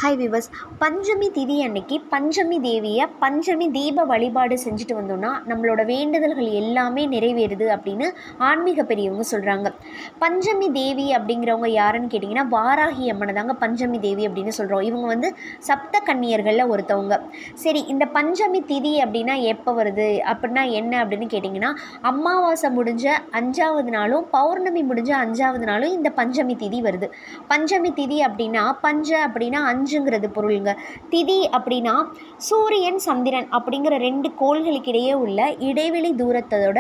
Hi viewers. பஞ்சமி திதி அன்னைக்கு பஞ்சமி தேவியை பஞ்சமி தீப வழிபாடு செஞ்சுட்டு வந்தோம்னா நம்மளோட வேண்டுதல்கள் எல்லாமே நிறைவேறுது அப்படின்னு ஆன்மீக பெரியவங்க சொல்கிறாங்க. பஞ்சமி தேவி அப்படிங்கிறவங்க யாருன்னு கேட்டிங்கன்னா வாராகி அம்மனை தாங்க பஞ்சமி தேவி அப்படின்னு சொல்கிறோம். இவங்க சப்த கன்னியர்களில் ஒருத்தவங்க. சரி, இந்த பஞ்சமி திதி அப்படின்னா எப்போ வருது அப்படின்னா என்ன அப்படின்னு கேட்டிங்கன்னா, அமாவாசை முடிஞ்ச 5வது நாளும் பௌர்ணமி முடிஞ்ச 5வது நாளும் இந்த பஞ்சமி திதி வருது. பஞ்சமி திதி அப்படின்னா பஞ்ச அப்படின்னா அஞ்சுங்கிறது பொருளுங்க. திதி அப்படின்னா சூரியன் சந்திரன் அப்படிங்கிற 2 கோள்களுக்கிடையே உள்ள இடைவெளி தூரத்தோட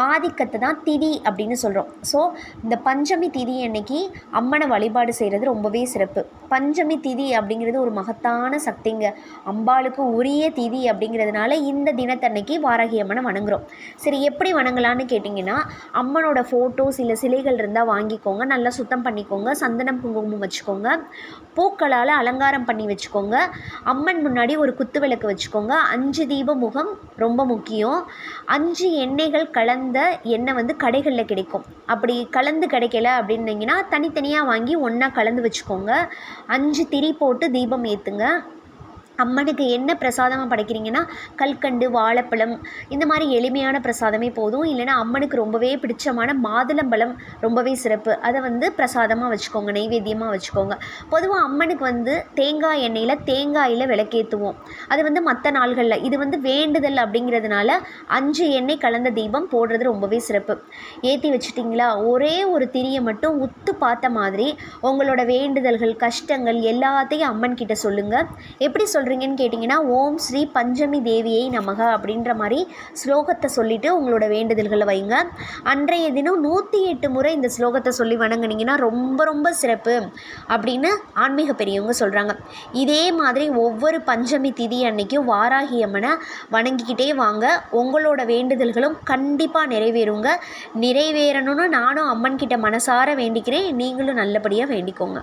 ஆதிக்கத்தை தான் திதி அப்படின்னு சொல்கிறோம். ஸோ இந்த பஞ்சமி திதி அன்னைக்கு அம்மனை வழிபாடு செய்கிறது ரொம்பவே சிறப்பு. பஞ்சமி திதி அப்படிங்கிறது ஒரு மகத்தான சக்திங்க. அம்பாளுக்கு உரிய திதி அப்படிங்கிறதுனால இந்த தினத்தன்னைக்கு வாராகி அம்மனை வணங்குறோம். சரி, எப்படி வணங்கலான்னு கேட்டிங்கன்னா, அம்மனோட ஃபோட்டோஸ் இல்லை சிலைகள் இருந்தால் வாங்கிக்கோங்க, நல்லா சுத்தம் பண்ணிக்கோங்க, சந்தனம் குங்குமம் வச்சுக்கோங்க, பூக்களால் அலங்காரம் பண்ணி வச்சுக்கோங்க, அம்மன் முன்னாடி ஒரு குத்து விளக்கு வச்சுக்கோங்க, 5 தீப முகம் ரொம்ப முக்கியம். 5 எண்ணெய்கள் கலந்த எண்ணெய் கடைகளில் கிடைக்கும். அப்படி கலந்து கிடைக்கல அப்படின்னீங்கன்னா தனித்தனியாக வாங்கி ஒன்றா கலந்து வச்சுக்கோங்க. 5 திரி போட்டு தீபம் ஏற்றுங்க. அம்மனுக்கு என்ன பிரசாதமாக படைக்கிறீங்கன்னா கல்கண்டு, வாழைப்பழம், இந்த மாதிரி எளிமையான பிரசாதமே போதும். இல்லைனா அம்மனுக்கு ரொம்பவே பிடிச்சமான மாதுளம்பழம் ரொம்பவே சிறப்பு. அதை பிரசாதமாக வச்சுக்கோங்க, நைவேத்தியமாக வச்சுக்கோங்க. பொதுவாக அம்மனுக்கு தேங்காய் எண்ணெயில் தேங்காயில் விளக்கேற்றுவோம். அது மற்ற நாள்களில் இது வேண்டுதல் அப்படிங்கிறதுனால 5 எண்ணெய் கலந்த தீபம் போடுறது ரொம்பவே சிறப்பு. ஏற்றி வச்சுட்டிங்களா, ஒரே ஒரு திரியை மட்டும் உத்து பார்த்த மாதிரி உங்களோட வேண்டுதல்கள், கஷ்டங்கள் எல்லாத்தையும் அம்மன் கிட்ட சொல்லுங்கள். எப்படி சொல்கிறீங்கன்னு கேட்டிங்கன்னா, ஓம் ஸ்ரீ பஞ்சமி தேவியை நமக அப்படின்ற மாதிரி ஸ்லோகத்தை சொல்லிவிட்டு உங்களோட வேண்டுதல்களை வைங்க. அன்றைய தினம் 108 முறை இந்த ஸ்லோகத்தை சொல்லி வணங்குனீங்கன்னா ரொம்ப ரொம்ப சிறப்பு அப்படின்னு ஆன்மீக பெரியவங்க சொல்கிறாங்க. இதே மாதிரி ஒவ்வொரு பஞ்சமி திதி அன்னைக்கும் வாராகி அம்மனை வணங்கிக்கிட்டே வாங்க. உங்களோட வேண்டுதல்களும் கண்டிப்பாக நிறைவேறுங்க. நிறைவேறணும்னு நானும் அம்மன் கிட்ட மனசார வேண்டிக்கிறேன். நீங்களும் நல்லபடியாக வேண்டிக்கோங்க.